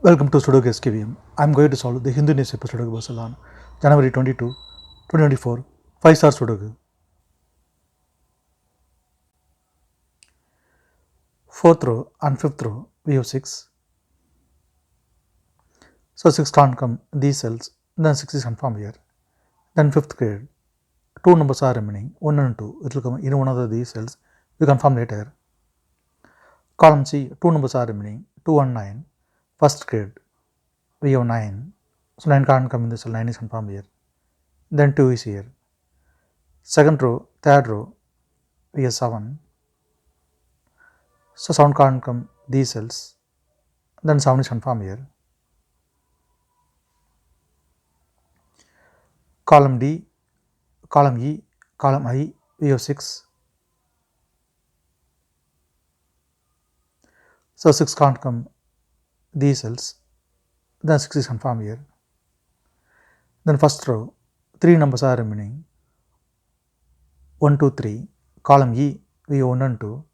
Welcome to Sudoku SkVm. I'm going to solve the Hindu newspaper Sudoku puzzle on January 22, 2024, 5-star Sudoku. Fourth row and fifth row, we have 6. So 6 can't come these cells, then 6 is confirmed here. Then fifth grade, 2 numbers are remaining, 1 and 2. It will come in one of these cells, we confirm later. Column C, 2 numbers are remaining, 2 and 9. First grade, we have 9. So 9 can't come in this cell, 9 is confirmed here. Then 2 is here. Second row, third row, we have 7. So 7 can't come these cells, then 7 is confirmed here. Column D, column E, column I, we have 6. So 6 can't come these cells, then 6 is confirmed here. Then first row, 3 numbers are remaining, 1, 2, 3. Column E, we have 1 and 2.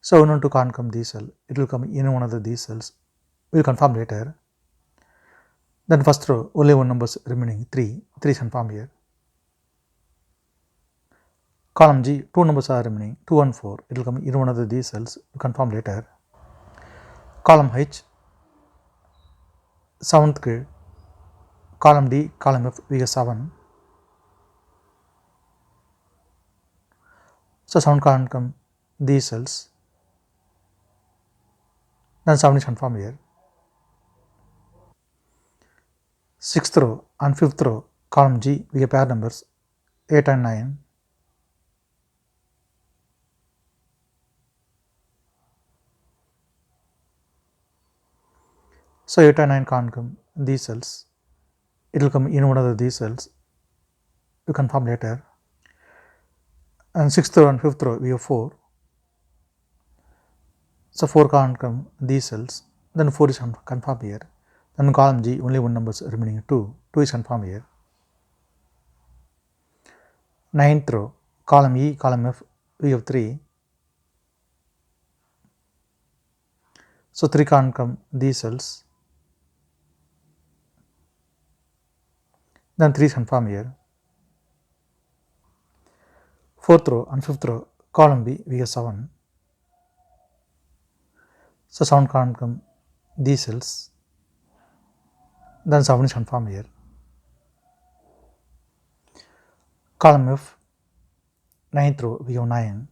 So 1 and 2 can't come these cells, it will come in one of these cells, we will confirm later. Then first row, only 1 numbers remaining, 3 is confirmed here. Column G, 2 numbers are remaining, 2 and 4, it will come in one of these cells, we confirm later. Column H, 7th grade, column D, column F, we have 7. So 7 can't come these cells, then 7 is confirmed here. 6th row and 5th row, column G, we have pair numbers 8 and 9. So 8 and 9 can't come these cells, it will come in one of these cells, we confirm later. And 6th row and 5th row, we have 4. So 4 can't come these cells, then 4 is confirmed here. Then column G, only 1 numbers remaining, 2 is confirmed here. 9th row, column E, column F, we have 3. So 3 can't come these cells, then 3 is confirmed here. 4th row and 5th row, column B, we have 7. So 7 can't come these cells, then 7 is confirmed here. Column F, 9th row, we have 9.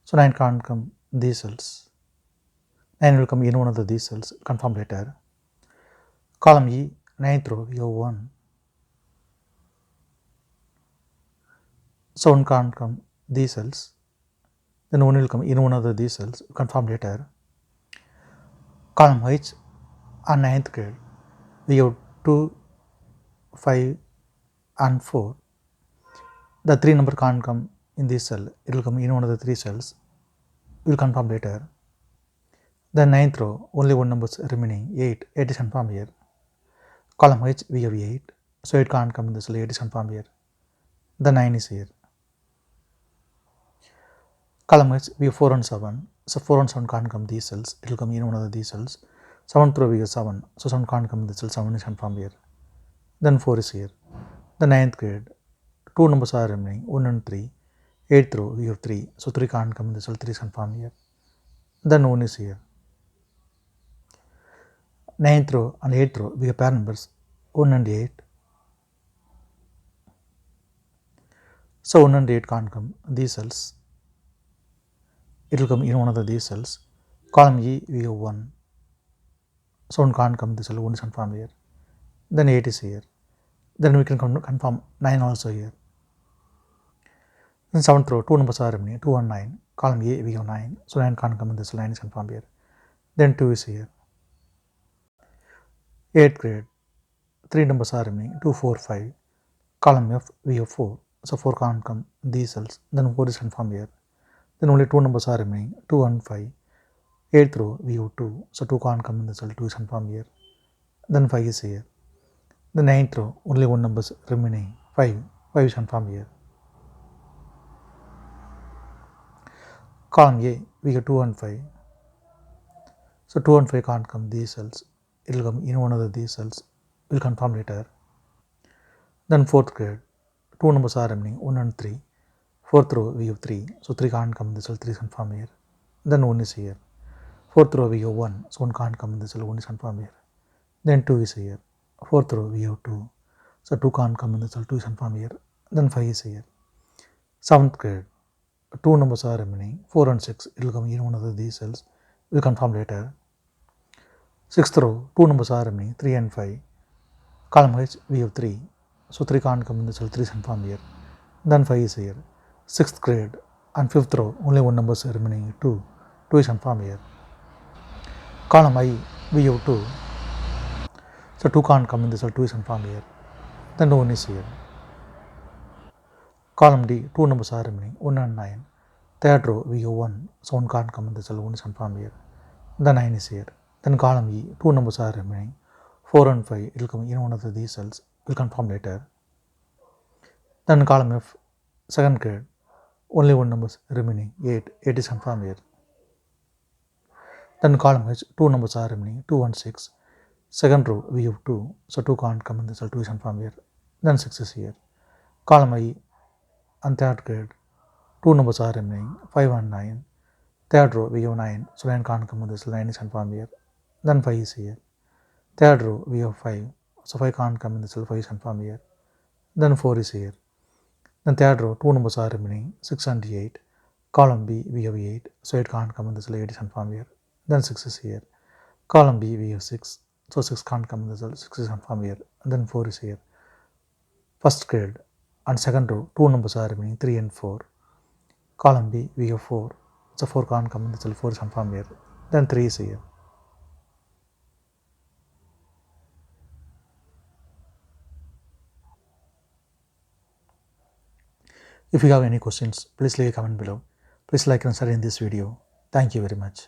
So 9 can't come these cells, 9 will come in one of these cells, confirm later. Column E, 9th row, we have 1. So 1 can't come these cells, then 1 will come in one of these cells, confirm later. Column H and 9th grade, we have 2, 5 and 4. The 3 number can't come in this cell, it will come in one of the 3 cells, we will confirm later. Then 9th row, only 1 number remaining, 8 is confirmed here. Column H, we have 8, so 8 can't come in this cell, 8 is confirmed here. The 9 is here. Column H, we have 4 and 7, so 4 and 7 can't come these cells, it will come in one of these cells. 7th row, we have 7, so 7 can't come in this cell, 7 is confirmed here. Then 4 is here. The 9th grade, 2 numbers are remaining, 1 and 3. 8th row, we have 3, so 3 can't come in this cell, 3 is confirmed here. Then 1 is here. 9th row and 8th row, we have pair numbers 1 and 8. So 1 and 8 can't come these cells, it will come in one of these cells. Column E, we have 1. So 1 can't come this cell, 1 is confirmed here. Then 8 is here. Then we can confirm 9 also here. Then 7th row, 2 numbers are remaining, 2 and 9. Column A, we have 9. So 9 can't come in this cell, 9 is confirmed here. Then 2 is here. 8th grade, 3 numbers are remaining, 2, 4, 5. Column F, we have 4. So 4 can't come these cells, then 4 is confirmed here. Then only 2 numbers are remaining, 2 and 5. 8th row, we have 2. So 2 can't come in the cell, 2 is confirmed here. Then 5 is here. The 9th row, only 1 number is remaining, 5 is confirmed here. Column A, we have 2 and 5. So 2 and 5 can't come these cells, it will come in one of these cells, we'll confirm later. Then fourth grade, 2 numbers are remaining, 1 and 3. Fourth row we have 3, so 3 can't come in the cell, 3 is confirmed here. Then 1 is here. Fourth row we have 1, so 1 can't come in the cell, 1 is confirmed here. Then 2 is here. Fourth row we have 2, so 2 can't come in the cell, 2 is confirmed here. Then 5 is here. Seventh grade, 2 numbers are remaining, 4 and 6, it will come in one of these cells, we'll confirm later. Sixth row, 2 numbers are remaining, 3 and 5. Column H, we have 3, so 3 can't come in the cell, 3 is confirmed here. Then 5 is here. Sixth grade and fifth row, only one number is remaining, 2. 2 is confirmed here. Column I, we have 2, so 2 can't come in the cell, 2 is confirmed here. Then 1 is here. Column D, 2 numbers are remaining, 1 and 9. Third row, we have 1, so 1 can't come in the cell, 1 is confirmed here. Then 9 is here. Then column E, 2 numbers are remaining, 4 and 5, it will come in one of these cells, we'll confirm later. Then column F, second grade, only one number is remaining, 8, 8 is confirmed here. Then column H, 2 numbers are remaining, 2 and 6. Second row, we have 2, so 2 can't come in the cell, 2 is confirmed here. Then 6 is here. Column I and third grade, 2 numbers are remaining, 5 and 9. Third row, we have 9, so 9 can't come in the cell, 9 is confirmed here. Then 5 is here. Third row, we have 5, so 5 can't come in the cell, 5 is confirmed here. Then 4 is here. Then third row, 2 numbers are remaining, 6 and 8. Column B, we have 8, so 8 can't come in the cell, 8 is confirmed here. Then 6 is here. Column B, we have 6, so 6 can't come in the cell, 6 is confirmed here. And then 4 is here. First grade and second row, 2 numbers are remaining, 3 and 4. Column B, we have 4, so 4 can't come in the cell, 4 is confirmed here. Then 3 is here. If you have any questions, please leave a comment below. Please like and share in this video. Thank you very much.